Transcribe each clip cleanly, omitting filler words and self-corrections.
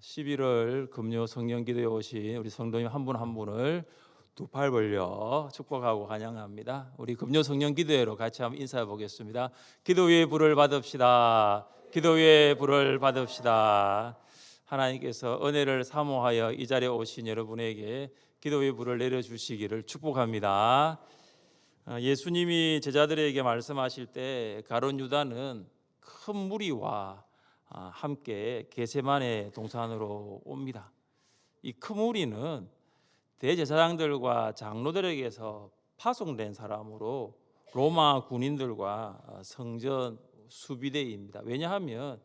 11월 금요 성령기도에 오신 우리 성도님 한 분 한 분을 두 팔 벌려 축복하고 환영합니다. 우리 금요 성령기도회로 같이 한번 인사해 보겠습니다. 기도 위에 불을 받읍시다. 기도 위에 불을 받읍시다. 하나님께서 은혜를 사모하여 이 자리에 오신 여러분에게 기도 위에 불을 내려주시기를 축복합니다. 예수님이 제자들에게 말씀하실 때 가룟 유다는 큰 무리와 함께 겟세마네 동산으로 옵니다. 이 큰 무리는 대제사장들과 장로들에게서 파송된 사람으로 로마 군인들과 성전 수비대입니다. 왜냐하면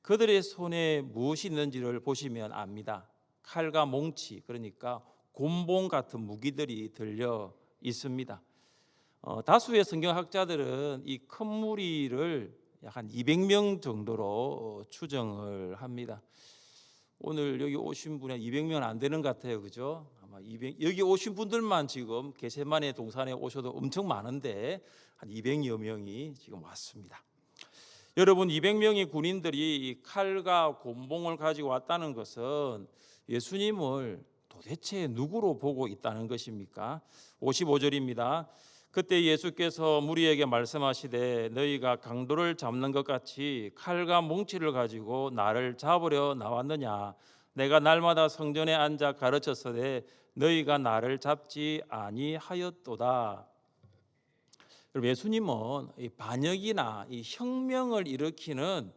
그들의 손에 무엇이 있는지를 보시면 압니다. 칼과 몽치, 그러니까 곤봉 같은 무기들이 들려 있습니다. 다수의 성경학자들은 이 큰 무리를 약 한 200명 정도로 추정을 합니다. 오늘 여기 오신 분이 200명 안 되는 것 같아요, 그죠? 아마 여기 오신 분들만 지금 겟세마네 동산에 오셔도 엄청 많은데 한 200여 명이 지금 왔습니다. 여러분, 200명의 군인들이 칼과 곤봉을 가지고 왔다는 것은 예수님을 도대체 누구로 보고 있다는 것입니까? 55절입니다. 그때 예수께서 무리에게 말씀하시되 너희가 강도를 잡는 것 같이 칼과 몽치를 가지고 나를 잡으려 나왔느냐? 내가 날마다 성전에 앉아 가르쳤으되 너희가 나를 잡지 아니하였도다. 예수님은 이 반역이나 이 혁명을 일으키는,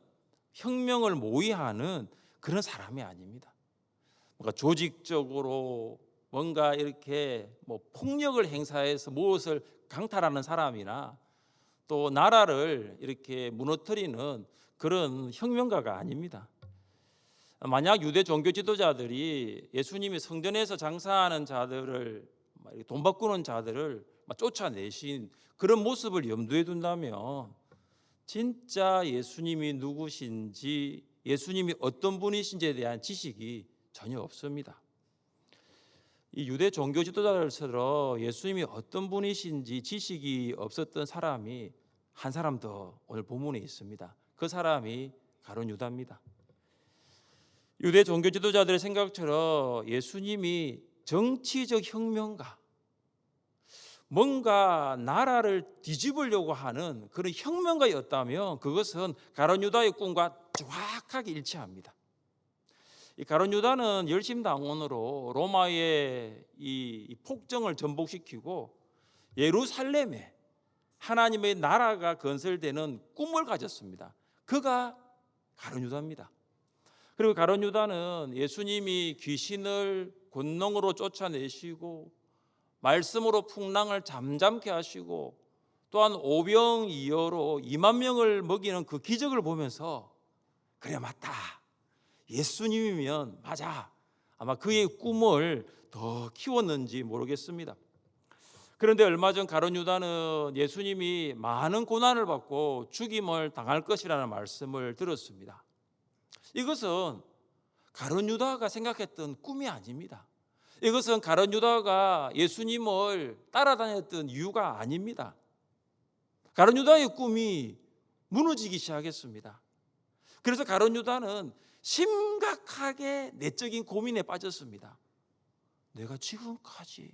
혁명을 모의하는 그런 사람이 아닙니다. 뭔가 조직적으로 뭔가 이렇게 폭력을 행사해서 무엇을 강탈하는 사람이나 또 나라를 이렇게 무너뜨리는 그런 혁명가가 아닙니다. 만약 유대 종교 지도자들이 예수님이 성전에서 장사하는 자들을, 돈 바꾸는 자들을 쫓아내신 그런 모습을 염두에 둔다면 진짜 예수님이 누구신지, 예수님이 어떤 분이신지에 대한 지식이 전혀 없습니다. 이 유대 종교 지도자들처럼 예수님이 어떤 분이신지 지식이 없었던 사람이 한 사람 더 오늘 본문에 있습니다. 그 사람이 가룟 유다입니다. 유대 종교 지도자들의 생각처럼 예수님이 정치적 혁명가, 뭔가 나라를 뒤집으려고 하는 그런 혁명가였다면 그것은 가룟 유다의 꿈과 정확하게 일치합니다. 이 가룟 유다는 열심당원으로 로마의 이 폭정을 전복시키고 예루살렘에 하나님의 나라가 건설되는 꿈을 가졌습니다. 그가 가룟 유다입니다. 그리고 가룟 유다는 예수님이 귀신을 권능으로 쫓아내시고 말씀으로 풍랑을 잠잠케 하시고 또한 오병이어로 2만 명을 먹이는 그 기적을 보면서 그래, 맞다, 예수님이면 맞아, 아마 그의 꿈을 더 키웠는지 모르겠습니다. 그런데 얼마 전 가룟 유다는 예수님이 많은 고난을 받고 죽임을 당할 것이라는 말씀을 들었습니다. 이것은 가룟 유다가 생각했던 꿈이 아닙니다. 이것은 가룟 유다가 예수님을 따라다녔던 이유가 아닙니다. 가룟 유다의 꿈이 무너지기 시작했습니다. 그래서 가룟 유다는 심각하게 내적인 고민에 빠졌습니다. 내가 지금까지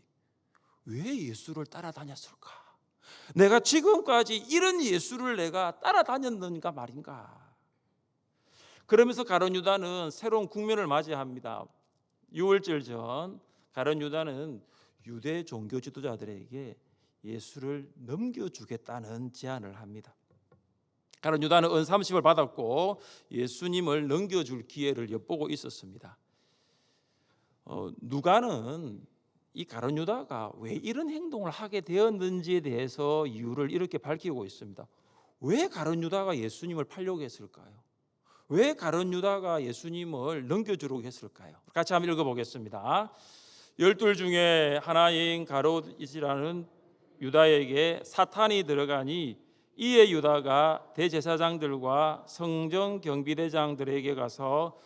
왜 예수를 따라다녔을까? 내가 지금까지 이런 예수를 내가 따라다녔는가 말인가? 그러면서 가룟 유다는 새로운 국면을 맞이합니다. 6월절 전 가룟 유다는 유대 종교 지도자들에게 예수를 넘겨주겠다는 제안을 합니다. 가룟 유다는 은삼십을 받았고 예수님을 넘겨줄 기회를 엿보고 있었습니다. 누가는 이 가룟 유다가 왜 이런 행동을 하게 되었는지에 대해서 이유를 이렇게 밝히고 있습니다. 왜 가룟 유다가 예수님을 팔려고 했을까요? 왜 가룟 유다가 예수님을 넘겨주려고 했을까요? 같이 한번 읽어보겠습니다. 12 중에 하나인 가룟이라는 유다에게 사탄이 들어가니 이에 유다가 대제사장들과 성전 경비대장들에게 가서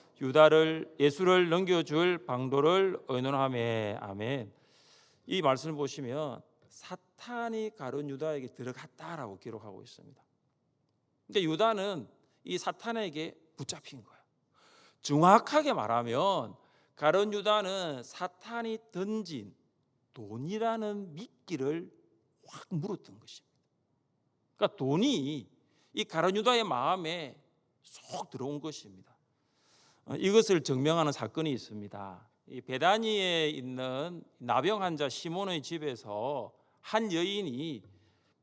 예수를 넘겨줄 방도를 의논하매. 아멘. 이 말씀을 보시면 사탄이 가룟 유다에게 들어갔다라고 기록하고 있습니다. 그러니까 유다는 이 사탄에게 붙잡힌 거예요. 정확하게 말하면 가룟 유다는 사탄이 던진 돈이라는 미끼를 확 물었던 것입니다. 그러니까 돈이 이 가룟 유다의 마음에 쏙 들어온 것입니다. 이것을 증명하는 사건이 있습니다. 이 베다니에 있는 나병 환자 시몬의 집에서 한 여인이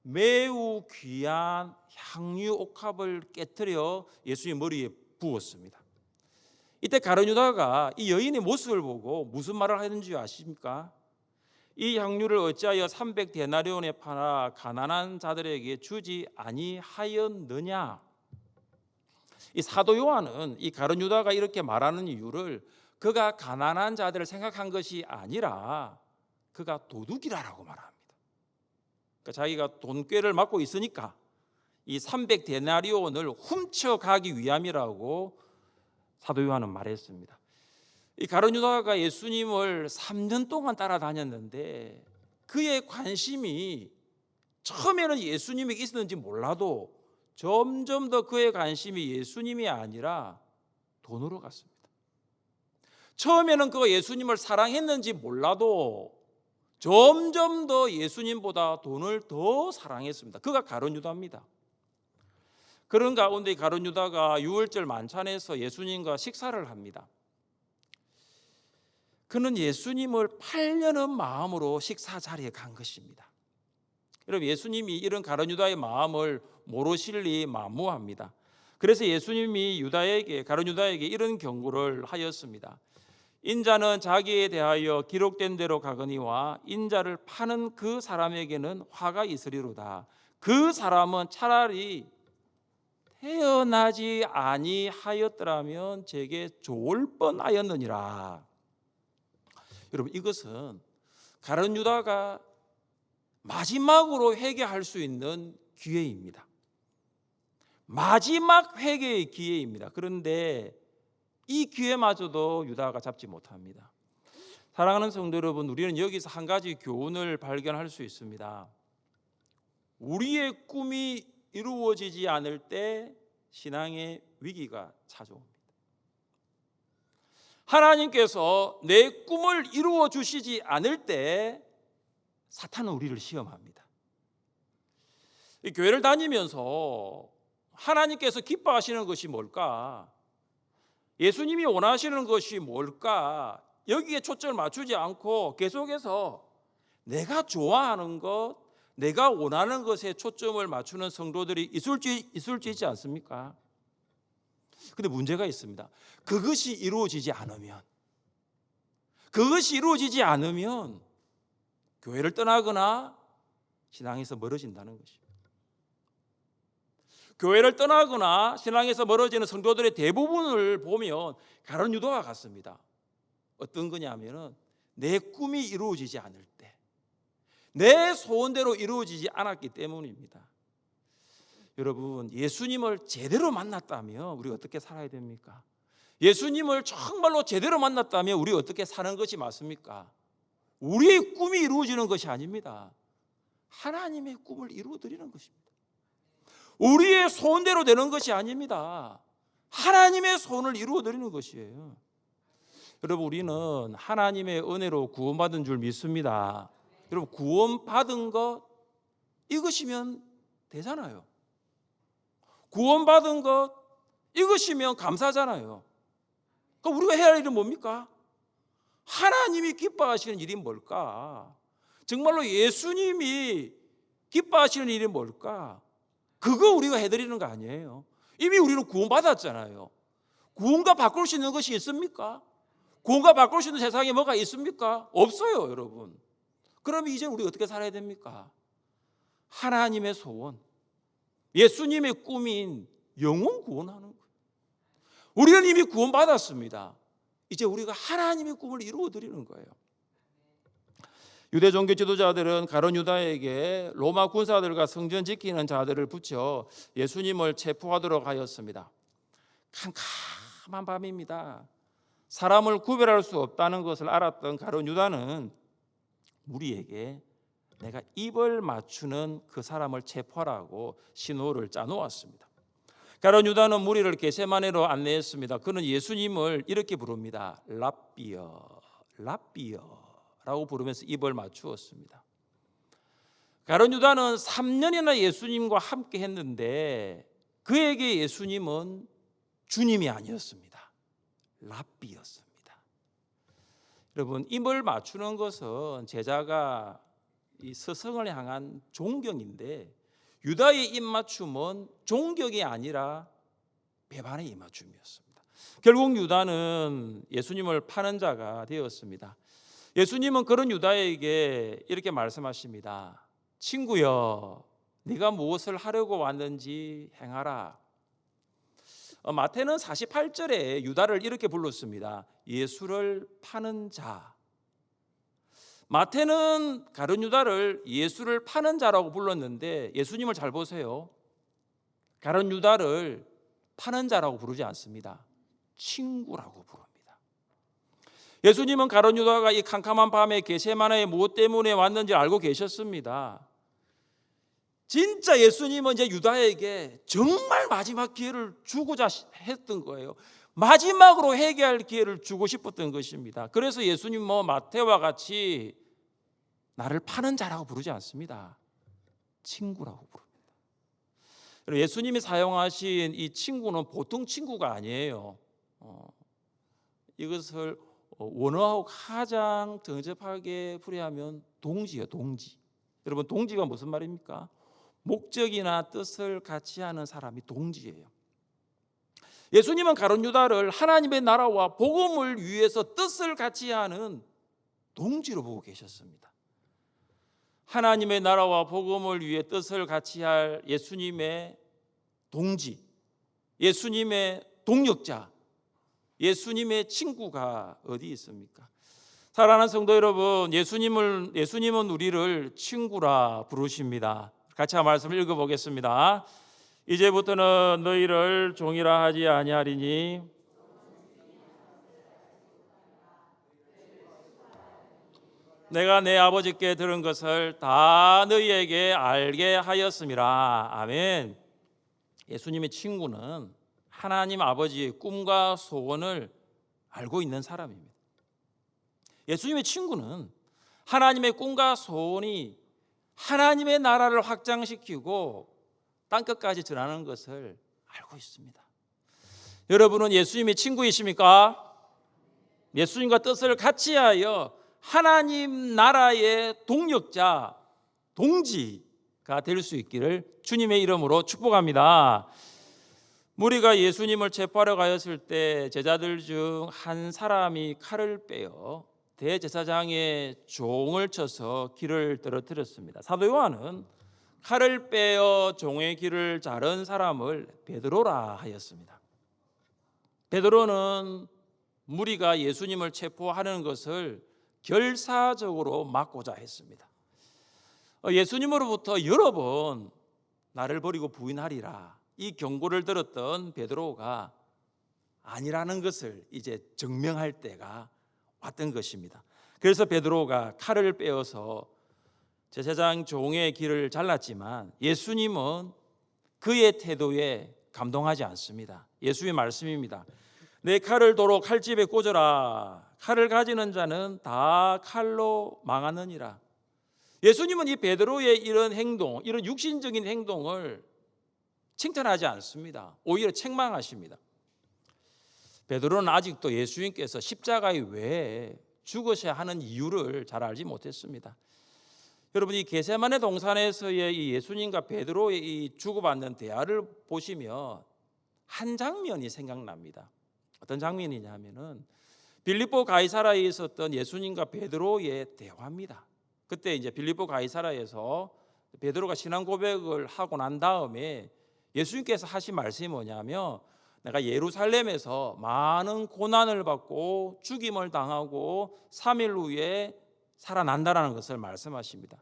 매우 귀한 향유 옥합을 깨뜨려 예수님 머리에 부었습니다. 이때 가룟 유다가 이 여인의 모습을 보고 무슨 말을 하는지 아십니까? 이 향유를 어찌하여 300데나리온에 팔아 가난한 자들에게 주지 아니하였느냐? 이 사도 요한은 이 가룟 유다가 이렇게 말하는 이유를 그가 가난한 자들을 생각한 것이 아니라 그가 도둑이라고 말합니다. 그러니까 자기가 돈꾀를 맡고 있으니까 이 300데나리온을 훔쳐가기 위함이라고 사도 요한은 말했습니다. 이 가룟 유다가 예수님을 3년 동안 따라다녔는데 그의 관심이 처음에는 예수님이 있었는지 몰라도 점점 더 그의 관심이 예수님이 아니라 돈으로 갔습니다. 처음에는 그가 예수님을 사랑했는지 몰라도 점점 더 예수님보다 돈을 더 사랑했습니다. 그가 가룟 유다입니다. 그런 가운데 가룟 유다가 유월절 만찬에서 예수님과 식사를 합니다. 그는 예수님을 팔려는 마음으로 식사 자리에 간 것입니다. 여러분, 예수님이 이런 가룟 유다의 마음을 모르실리 만무합니다. 그래서 예수님이 가룟 유다에게 이런 경고를 하였습니다. 인자는 자기에 대하여 기록된 대로 가거니와 인자를 파는 그 사람에게는 화가 있으리로다. 그 사람은 차라리 태어나지 아니하였더라면 제게 좋을 뻔하였느니라. 여러분, 이것은 가룟 유다가 마지막으로 회개할 수 있는 기회입니다. 마지막 회개의 기회입니다. 그런데 이 기회마저도 유다가 잡지 못합니다. 사랑하는 성도 여러분, 우리는 여기서 한 가지 교훈을 발견할 수 있습니다. 우리의 꿈이 이루어지지 않을 때 신앙의 위기가 찾아옵니다. 하나님께서 내 꿈을 이루어 주시지 않을 때 사탄은 우리를 시험합니다. 이 교회를 다니면서 하나님께서 기뻐하시는 것이 뭘까? 예수님이 원하시는 것이 뭘까? 여기에 초점을 맞추지 않고 계속해서 내가 좋아하는 것, 내가 원하는 것에 초점을 맞추는 성도들이 있을 수 있지 않습니까? 그런데 문제가 있습니다. 그것이 이루어지지 않으면 교회를 떠나거나 신앙에서 멀어진다는 것입니다. 교회를 떠나거나 신앙에서 멀어지는 성도들의 대부분을 보면 가룟 유다와 같습니다. 어떤 거냐면은 내 꿈이 이루어지지 않을 때, 내 소원대로 이루어지지 않았기 때문입니다. 여러분, 예수님을 제대로 만났다면 우리 어떻게 살아야 됩니까? 예수님을 정말로 제대로 만났다면 우리 어떻게 사는 것이 맞습니까? 우리의 꿈이 이루어지는 것이 아닙니다. 하나님의 꿈을 이루어 드리는 것입니다. 우리의 소원대로 되는 것이 아닙니다. 하나님의 소원을 이루어 드리는 것이에요. 여러분, 우리는 하나님의 은혜로 구원받은 줄 믿습니다. 여러분, 구원받은 것 이것이면 되잖아요. 구원받은 것 이것이면 감사잖아요. 그럼 우리가 해야 할 일은 뭡니까? 하나님이 기뻐하시는 일이 뭘까? 정말로 예수님이 기뻐하시는 일이 뭘까? 그거 우리가 해드리는 거 아니에요. 이미 우리는 구원받았잖아요. 구원과 바꿀 수 있는 것이 있습니까? 구원과 바꿀 수 있는 세상에 뭐가 있습니까? 없어요, 여러분. 그럼 이제 우리 어떻게 살아야 됩니까? 하나님의 소원, 예수님의 꿈인 영혼 구원하는 거예요. 우리는 이미 구원받았습니다. 이제 우리가 하나님의 꿈을 이루어 드리는 거예요. 유대 종교 지도자들은 가룟 유다에게 로마 군사들과 성전 지키는 자들을 붙여 예수님을 체포하도록 하였습니다. 캄캄한 밤입니다. 사람을 구별할 수 없다는 것을 알았던 가룟 유다는 우리에게 내가 입을 맞추는 그 사람을 체포하라고 신호를 짜놓았습니다. 가룟 유다는 무리를 겟세마네로 안내했습니다. 그는 예수님을 이렇게 부릅니다. 랍비여, 랍비여라고 부르면서 입을 맞추었습니다. 가룟 유다는 3년이나 예수님과 함께 했는데 그에게 예수님은 주님이 아니었습니다. 랍비였습니다. 여러분, 입을 맞추는 것은 제자가 이 스승을 향한 존경인데 유다의 입맞춤은 존경이 아니라 배반의 입맞춤이었습니다. 결국 유다는 예수님을 파는 자가 되었습니다. 예수님은 그런 유다에게 이렇게 말씀하십니다. 친구여, 네가 무엇을 하려고 왔는지 행하라. 마태는 48절에 유다를 이렇게 불렀습니다. 예수를 파는 자. 마태는 가룟 유다를 예수를 파는 자라고 불렀는데 예수님을 잘 보세요. 가룟 유다를 파는 자라고 부르지 않습니다. 친구라고 부릅니다. 예수님은 가룟 유다가 이 캄캄한 밤에 겟세마네에 무엇 때문에 왔는지 알고 계셨습니다. 진짜 예수님은 이제 유다에게 정말 마지막 기회를 주고자 했던 거예요. 마지막으로 회개할 기회를 주고 싶었던 것입니다. 그래서 예수님은 마태와 같이 나를 파는 자라고 부르지 않습니다. 친구라고 부릅니다. 예수님이 사용하신 이 친구는 보통 친구가 아니에요. 이것을 원어하고 가장 정접하게 풀이하면 동지예요. 동지. 여러분, 동지가 무슨 말입니까? 목적이나 뜻을 같이 하는 사람이 동지예요. 예수님은 가룟 유다를 하나님의 나라와 복음을 위해서 뜻을 같이 하는 동지로 보고 계셨습니다. 하나님의 나라와 복음을 위해 뜻을 같이 할 예수님의 동지, 예수님의 동력자, 예수님의 친구가 어디 있습니까? 사랑하는 성도 여러분, 예수님은 우리를 친구라 부르십니다. 같이 한 말씀 읽어보겠습니다. 이제부터는 너희를 종이라 하지 아니하리니 내가 내 아버지께 들은 것을 다 너희에게 알게 하였음이라. 아멘. 예수님의 친구는 하나님 아버지의 꿈과 소원을 알고 있는 사람입니다. 예수님의 친구는 하나님의 꿈과 소원이 하나님의 나라를 확장시키고 땅끝까지 전하는 것을 알고 있습니다. 여러분은 예수님의 친구이십니까? 예수님과 뜻을 같이 하여 하나님 나라의 동력자, 동지가 될 수 있기를 주님의 이름으로 축복합니다. 무리가 예수님을 체포하러 가였을 때 제자들 중 한 사람이 칼을 빼어 대제사장의 종을 쳐서 길을 떨어뜨렸습니다. 사도 요한은 칼을 빼어 종의 길을 자른 사람을 베드로라 하였습니다. 베드로는 무리가 예수님을 체포하는 것을 결사적으로 막고자 했습니다. 예수님으로부터 여러 번 나를 버리고 부인하리라 이 경고를 들었던 베드로가 아니라는 것을 이제 증명할 때가 왔던 것입니다. 그래서 베드로가 칼을 빼어서 제사장 종의 길을 잘랐지만 예수님은 그의 태도에 감동하지 않습니다. 예수의 말씀입니다. 내 칼을 도로 칼집에 꽂아라. 칼을 가지는 자는 다 칼로 망하느니라. 예수님은 이 베드로의 이런 행동, 이런 육신적인 행동을 칭찬하지 않습니다. 오히려 책망하십니다. 베드로는 아직도 예수님께서 십자가에 왜 죽으셔야 하는 이유를 잘 알지 못했습니다. 여러분, 이 겟세마네 동산에서의 이 예수님과 베드로의 이 주고받는 대화를 보시면 한 장면이 생각납니다. 어떤 장면이냐면은 빌립보 가이사라에 있었던 예수님과 베드로의 대화입니다. 그때 이제 빌립보 가이사라에서 베드로가 신앙 고백을 하고 난 다음에 예수님께서 하신 말씀이 뭐냐면 내가 예루살렘에서 많은 고난을 받고 죽임을 당하고 3일 후에 살아난다라는 것을 말씀하십니다.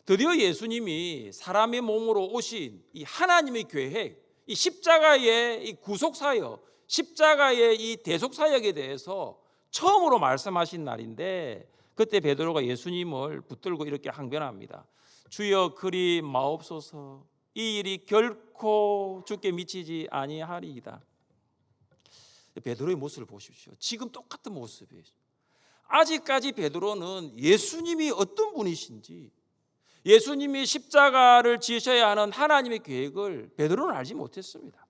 드디어 예수님이 사람의 몸으로 오신 이 하나님의 계획, 이 십자가의 이 구속사역, 십자가의 이 대속사역에 대해서 처음으로 말씀하신 날인데 그때 베드로가 예수님을 붙들고 이렇게 항변합니다. 주여 그리 마옵소서. 이 일이 결코 주께 미치지 아니하리이다. 베드로의 모습을 보십시오. 지금 똑같은 모습이에요. 아직까지 베드로는 예수님이 어떤 분이신지, 예수님이 십자가를 지셔야 하는 하나님의 계획을 베드로는 알지 못했습니다.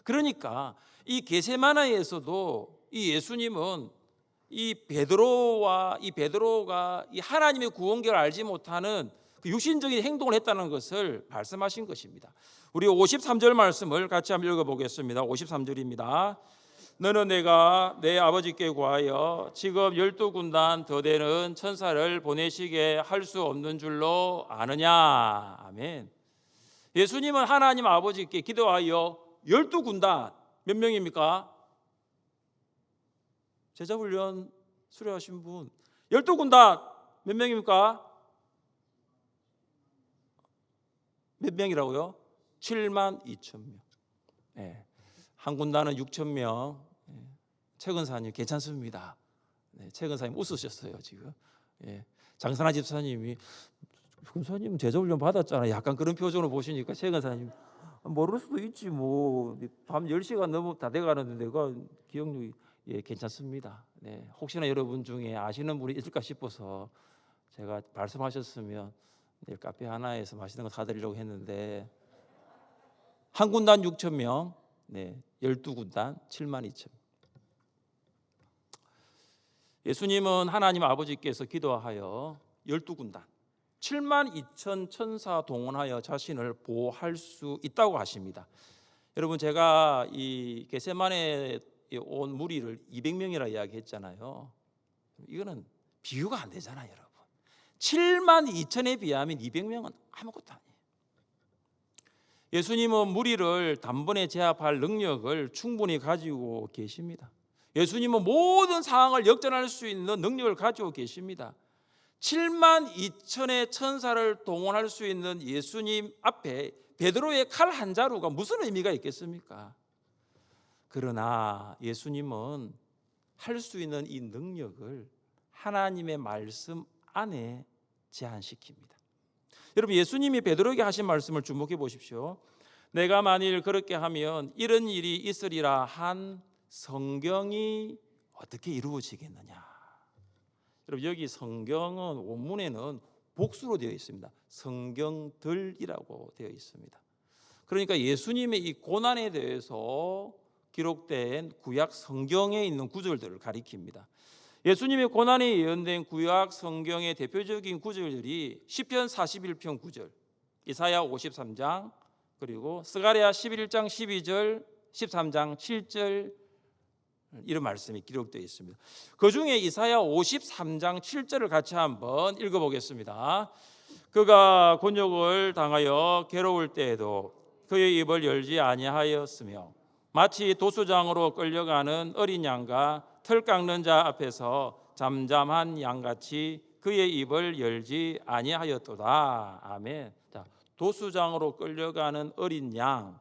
그러니까 이 겟세마네에서도 이 예수님은 이 베드로가 이 하나님의 구원계를 알지 못하는 그 육신적인 행동을 했다는 것을 말씀하신 것입니다. 우리 53절 말씀을 같이 한번 읽어보겠습니다. 53절입니다. 너는 내가 내 아버지께 구하여 지금 12군단 더 되는 천사를 보내시게 할 수 없는 줄로 아느냐. 아멘. 예수님은 하나님 아버지께 기도하여 12군단 몇 명입니까? 제자훈련 수료하신 분 12군단 몇 명입니까? 몇 명이라고요? 7만 2천 명. 네. 한 군단은 6천 명. 최근사님 괜찮습니다. 네, 최근사님 웃으셨어요 지금. 장선아 집사님이 군사님 제자훈련 받았잖아요. 약간 그런 표정으로 보시니까 최근사님 모를 수도 있지 뭐. 밤 10시가 너무 다 돼가는데 내가 기억력이 괜찮습니다. 네, 혹시나 여러분 중에 아시는 분이 있을까 싶어서 제가 말씀하셨으면 내일 카페 하나에서 맛있는 거 사드리려고 했는데 한 군단 6천 명, 12군단 7만 2천. 예수님은 하나님 아버지께서 기도하여 12군단 7만 2천 천사 동원하여 자신을 보호할 수 있다고 하십니다. 여러분 제가 이 겟세마네에 온 무리를 200명이라 이야기했잖아요. 이거는 비유가 안 되잖아요, 여러분. 7만 2천에 비하면 200명은 아무것도 아니에요. 예수님은 무리를 단번에 제압할 능력을 충분히 가지고 계십니다. 예수님은 모든 상황을 역전할 수 있는 능력을 가지고 계십니다. 7만 2천의 천사를 동원할 수 있는 예수님 앞에 베드로의 칼 한 자루가 무슨 의미가 있겠습니까? 그러나 예수님은 할 수 있는 이 능력을 하나님의 말씀 안에 제한시킵니다. 여러분 예수님이 베드로에게 하신 말씀을 주목해 보십시오. 내가 만일 그렇게 하면 이런 일이 있으리라 한 성경이 어떻게 이루어지겠느냐. 여러분 여기 성경은 원문에는 복수로 되어 있습니다. 성경들이라고 되어 있습니다. 그러니까 예수님의 이 고난에 대해서 기록된 구약 성경에 있는 구절들을 가리킵니다. 예수님의 고난이 예언된 구약 성경의 대표적인 구절들이 시편 41편 9절, 이사야 53장, 그리고 스가랴 11장 12절, 13장 7절 이런 말씀이 기록되어 있습니다. 그중에 이사야 53장 7절을 같이 한번 읽어보겠습니다. 그가 곤욕을 당하여 괴로울 때에도 그의 입을 열지 아니하였으며 마치 도수장으로 끌려가는 어린 양과 털 깎는 자 앞에서 잠잠한 양같이 그의 입을 열지 아니하였도다. 아멘. 자, 도수장으로 끌려가는 어린 양,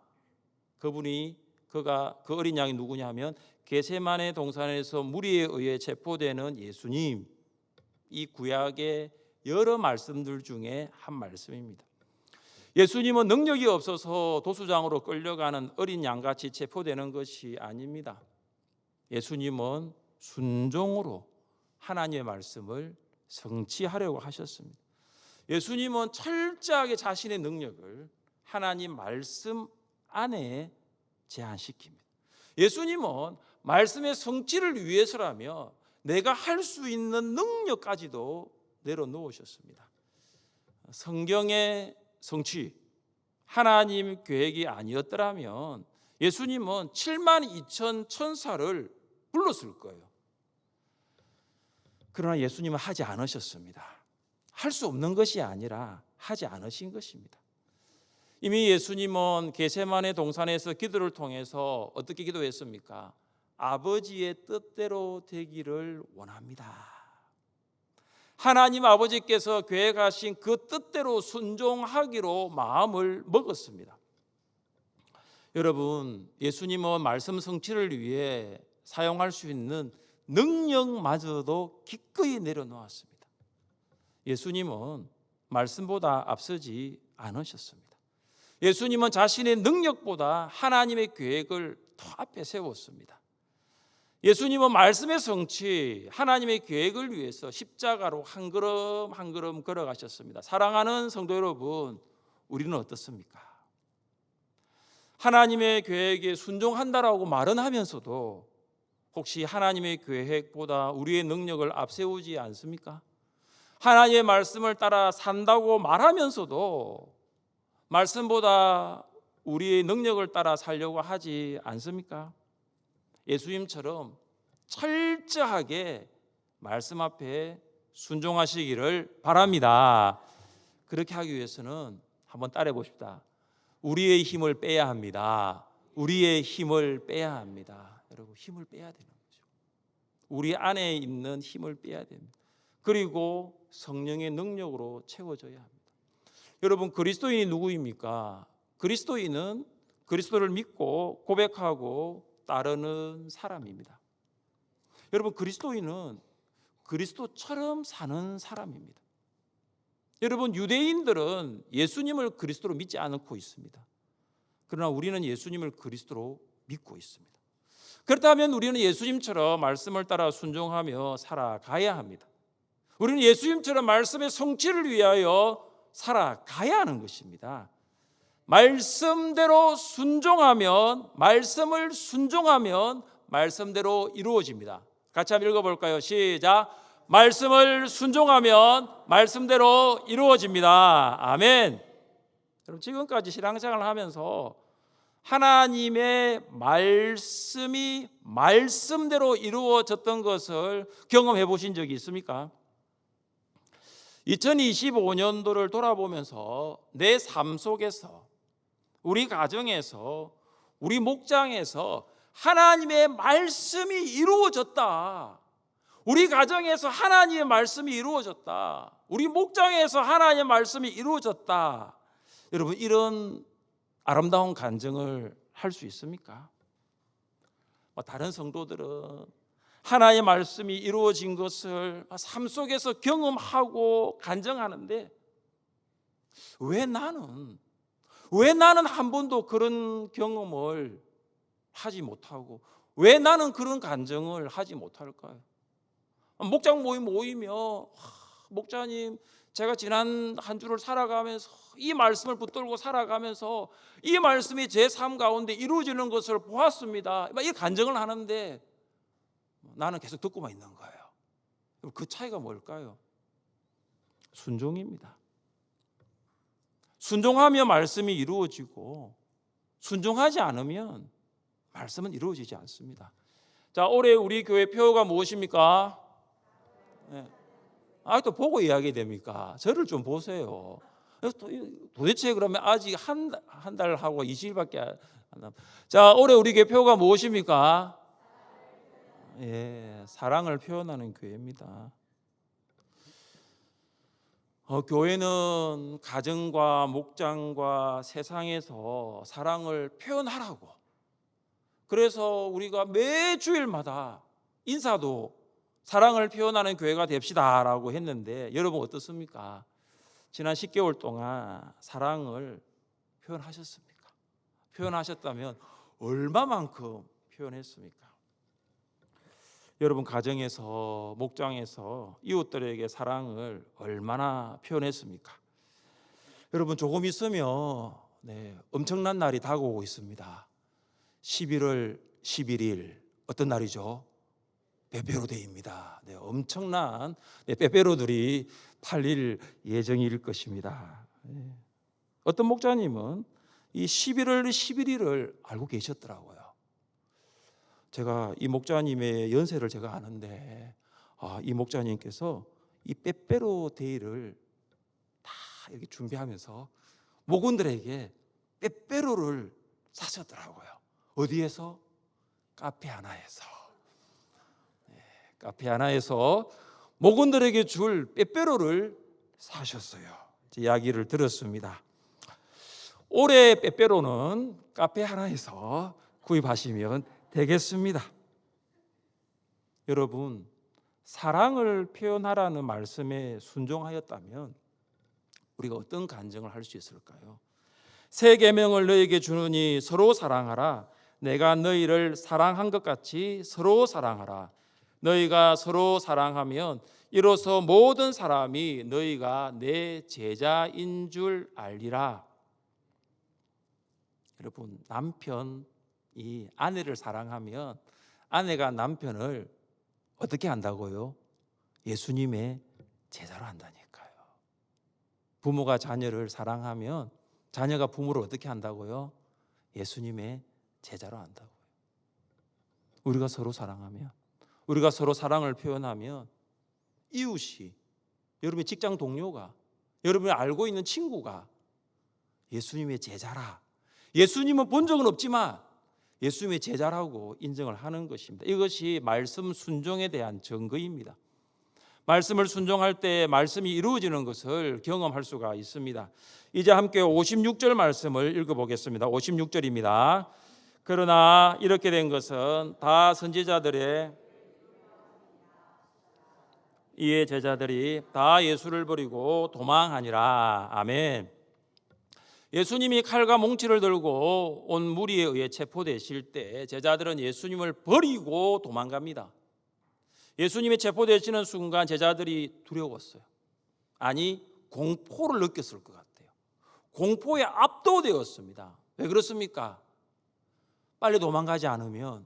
그가 그 어린 양이 누구냐 하면 겟세마네 동산에서 무리에 의해 체포되는 예수님. 이 구약의 여러 말씀들 중에 한 말씀입니다. 예수님은 능력이 없어서 도수장으로 끌려가는 어린 양같이 체포되는 것이 아닙니다. 예수님은 순종으로 하나님의 말씀을 성취하려고 하셨습니다. 예수님은 철저하게 자신의 능력을 하나님 말씀 안에 제한시킵니다. 예수님은 말씀의 성취를 위해서라며 내가 할 수 있는 능력까지도 내려놓으셨습니다. 성경의 성취, 하나님 계획이 아니었더라면 예수님은 7만 2천 천사를 불렀을 거예요. 그러나 예수님은 하지 않으셨습니다. 할 수 없는 것이 아니라 하지 않으신 것입니다. 이미 예수님은 겟세마네 동산에서 기도를 통해서 어떻게 기도했습니까? 아버지의 뜻대로 되기를 원합니다. 하나님 아버지께서 계획하신 그 뜻대로 순종하기로 마음을 먹었습니다. 여러분, 예수님은 말씀 성취를 위해 사용할 수 있는 능력마저도 기꺼이 내려놓았습니다. 예수님은 말씀보다 앞서지 않으셨습니다. 예수님은 자신의 능력보다 하나님의 계획을 더 앞에 세웠습니다. 예수님은 말씀의 성취, 하나님의 계획을 위해서 십자가로 한 걸음 한 걸음 걸어가셨습니다. 사랑하는 성도 여러분, 우리는 어떻습니까? 하나님의 계획에 순종한다라고 말은 하면서도 혹시 하나님의 계획보다 우리의 능력을 앞세우지 않습니까? 하나님의 말씀을 따라 산다고 말하면서도 말씀보다 우리의 능력을 따라 살려고 하지 않습니까? 예수님처럼 철저하게 말씀 앞에 순종하시기를 바랍니다. 그렇게 하기 위해서는 한번 따라해 보십시다. 우리의 힘을 빼야 합니다. 우리의 힘을 빼야 합니다. 여러분, 힘을 빼야 되는 거죠. 우리 안에 있는 힘을 빼야 됩니다. 그리고 성령의 능력으로 채워져야 합니다. 여러분, 그리스도인이 누구입니까? 그리스도인은 그리스도를 믿고 고백하고 따르는 사람입니다. 여러분, 그리스도인은 그리스도처럼 사는 사람입니다. 여러분, 유대인들은 예수님을 그리스도로 믿지 않고 있습니다. 그러나 우리는 예수님을 그리스도로 믿고 있습니다. 그렇다면 우리는 예수님처럼 말씀을 따라 순종하며 살아가야 합니다. 우리는 예수님처럼 말씀의 성취를 위하여 살아가야 하는 것입니다. 말씀대로 순종하면, 말씀을 순종하면 말씀대로 이루어집니다. 같이 한번 읽어볼까요? 시작. 말씀을 순종하면 말씀대로 이루어집니다. 아멘. 여러분, 지금까지 신앙생활을 하면서 하나님의 말씀이 말씀대로 이루어졌던 것을 경험해 보신 적이 있습니까? 2025년도를 돌아보면서 내 삶 속에서, 우리 가정에서, 우리 목장에서 하나님의 말씀이 이루어졌다. 우리 가정에서 하나님의 말씀이 이루어졌다. 우리 목장에서 하나님의 말씀이 이루어졌다. 여러분, 이런 아름다운 간증을 할 수 있습니까? 다른 성도들은 하나님의 말씀이 이루어진 것을 삶 속에서 경험하고 간증하는데 왜 나는 한 번도 그런 경험을 하지 못하고 왜 나는 그런 간증을 하지 못할까요? 목장 모이며 목자님, 제가 지난 한 주를 살아가면서 이 말씀을 붙들고 살아가면서 이 말씀이 제 삶 가운데 이루어지는 것을 보았습니다. 이 간증을 하는데 나는 계속 듣고만 있는 거예요. 그 차이가 뭘까요? 순종입니다. 순종하며 말씀이 이루어지고 순종하지 않으면 말씀은 이루어지지 않습니다. 자, 올해 우리 교회 표어가 무엇입니까? 네. 또 보고 이야기 됩니까? 저를 좀 보세요. 도대체 그러면 아직 한 달하고 20일밖에 안 남. 자, 올해 우리 교회 표어가 무엇입니까? 사랑을 표현하는 교회입니다. 교회는 가정과 목장과 세상에서 사랑을 표현하라고. 그래서 우리가 매 주일마다 인사도 사랑을 표현하는 교회가 됩시다라고 했는데 여러분 어떻습니까? 지난 10개월 동안 사랑을 표현하셨습니까? 표현하셨다면 얼마만큼 표현했습니까? 여러분 가정에서 목장에서 이웃들에게 사랑을 얼마나 표현했습니까? 여러분 조금 있으면 엄청난 날이 다가오고 있습니다. 11월 11일 어떤 날이죠? 빼빼로데이입니다. 엄청난 빼빼로들이 팔릴 예정일 것입니다. 어떤 목자님은 이 11월 11일을 알고 계셨더라고요. 제가 이 목자님의 연세를 제가 아는데 이 목자님께서 이 빼빼로데이를 다 이렇게 준비하면서 목원들에게 빼빼로를 사셨더라고요. 어디에서? 카페 하나에서. 카페 하나에서 목원들에게 줄 빼빼로를 사셨어요. 이야기를 들었습니다. 올해 빼빼로는 카페 하나에서 구입하시면 되겠습니다. 여러분, 사랑을 표현하라는 말씀에 순종하였다면 우리가 어떤 간증을 할 수 있을까요? 새 계명을 너희에게 주느니 서로 사랑하라. 내가 너희를 사랑한 것 같이 서로 사랑하라. 너희가 서로 사랑하면 이로써 모든 사람이 너희가 내 제자인 줄 알리라. 여러분, 남편이 아내를 사랑하면 아내가 남편을 어떻게 한다고요? 예수님의 제자로 한다니까요. 부모가 자녀를 사랑하면 자녀가 부모를 어떻게 한다고요? 예수님의 제자로 한다고요. 우리가 서로 사랑하면, 우리가 서로 사랑을 표현하면 이웃이, 여러분의 직장 동료가, 여러분이 알고 있는 친구가 예수님의 제자라, 예수님은 본 적은 없지만 예수님의 제자라고 인정을 하는 것입니다. 이것이 말씀 순종에 대한 증거입니다. 말씀을 순종할 때 말씀이 이루어지는 것을 경험할 수가 있습니다. 이제 함께 56절 말씀을 읽어보겠습니다. 56절입니다. 그러나 이렇게 된 것은 다 선지자들의 이에 제자들이 다 예수를 버리고 도망하니라. 아멘. 예수님이 칼과 몽치를 들고 온 무리에 의해 체포되실 때 제자들은 예수님을 버리고 도망갑니다. 예수님이 체포되시는 순간 제자들이 두려웠어요. 아니, 공포를 느꼈을 것 같아요. 공포에 압도되었습니다. 왜 그렇습니까? 빨리 도망가지 않으면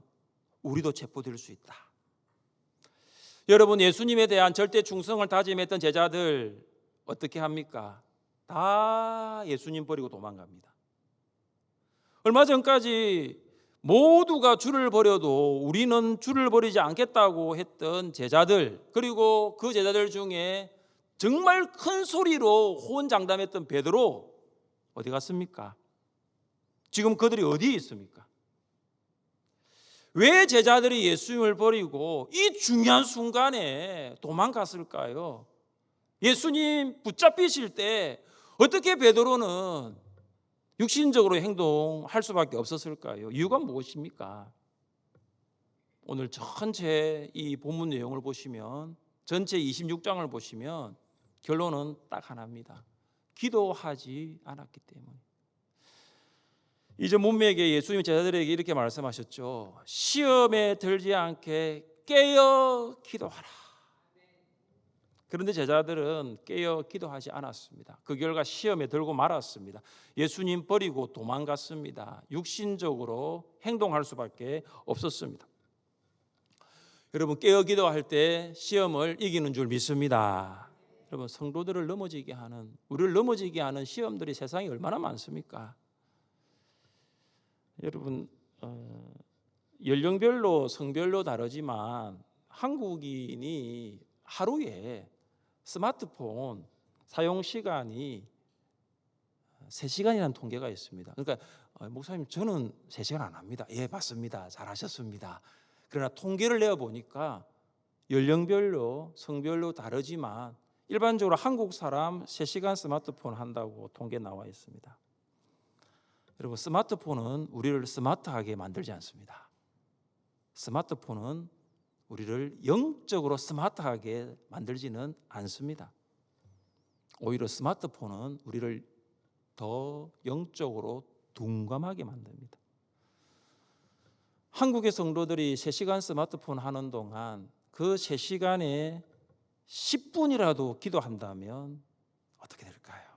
우리도 체포될 수 있다. 여러분, 예수님에 대한 절대 충성을 다짐했던 제자들 어떻게 합니까? 다 예수님 버리고 도망갑니다. 얼마 전까지 모두가 주를 버려도 우리는 주를 버리지 않겠다고 했던 제자들, 그리고 그 제자들 중에 정말 큰 소리로 호언장담했던 베드로 어디 갔습니까? 지금 그들이 어디에 있습니까? 왜 제자들이 예수님을 버리고 이 중요한 순간에 도망갔을까요? 예수님 붙잡히실 때 어떻게 베드로는 육신적으로 행동할 수밖에 없었을까요? 이유가 무엇입니까? 오늘 전체 이 본문 내용을 보시면, 전체 26장을 보시면 결론은 딱 하나입니다. 기도하지 않았기 때문에. 이제 문맥에 예수님이 제자들에게 이렇게 말씀하셨죠. 시험에 들지 않게 깨어 기도하라. 그런데 제자들은 깨어 기도하지 않았습니다. 그 결과 시험에 들고 말았습니다. 예수님 버리고 도망갔습니다. 육신적으로 행동할 수밖에 없었습니다. 여러분, 깨어 기도할 때 시험을 이기는 줄 믿습니다. 여러분, 성도들을 넘어지게 하는, 우리를 넘어지게 하는 시험들이 세상에 얼마나 많습니까? 여러분, 연령별로 성별로 다르지만 한국인이 하루에 스마트폰 사용 시간이 3시간이라는 통계가 있습니다. 그러니까 목사님, 저는 3시간 안 합니다. 예, 맞습니다. 잘하셨습니다. 그러나 통계를 내어보니까 연령별로 성별로 다르지만 일반적으로 한국 사람 3시간 스마트폰 한다고 통계 나와 있습니다. 여러분, 스마트폰은 우리를 스마트하게 만들지 않습니다. 스마트폰은 우리를 영적으로 스마트하게 만들지는 않습니다. 오히려 스마트폰은 우리를 더 영적으로 둔감하게 만듭니다. 한국의 성도들이 3시간 스마트폰 하는 동안 그 3시간에 10분이라도 기도한다면 어떻게 될까요?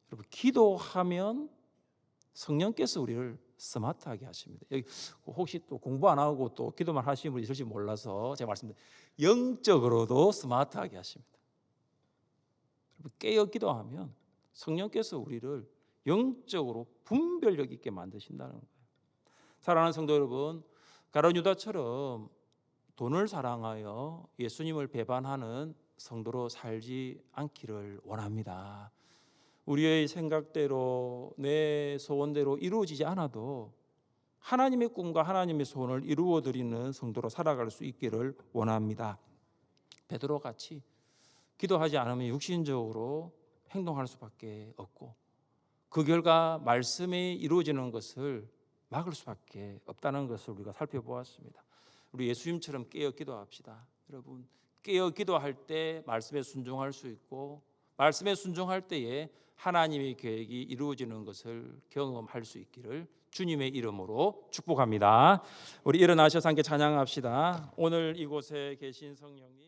여러분, 기도하면 성령께서 우리를 스마트하게 하십니다. 여기 혹시 또 공부 안 하고 또 기도만 하시는 분이 있을지 몰라서 제가 말씀드립니다. 영적으로도 스마트하게 하십니다. 여러분, 깨어 기도하면 성령께서 우리를 영적으로 분별력 있게 만드신다는 거예요. 사랑하는 성도 여러분, 가룟 유다처럼 돈을 사랑하여 예수님을 배반하는 성도로 살지 않기를 원합니다. 우리의 생각대로 내 소원대로 이루어지지 않아도 하나님의 꿈과 하나님의 소원을 이루어드리는 성도로 살아갈 수 있기를 원합니다. 베드로 같이 기도하지 않으면 육신적으로 행동할 수밖에 없고 그 결과 말씀이 이루어지는 것을 막을 수밖에 없다는 것을 우리가 살펴보았습니다. 우리 예수님처럼 깨어 기도합시다. 여러분, 깨어 기도할 때 말씀에 순종할 수 있고 말씀에 순종할 때에 하나님의 계획이 이루어지는 것을 경험할 수 있기를 주님의 이름으로 축복합니다. 우리 일어나셔서 함께 찬양합시다. 오늘 이곳에 계신 성령님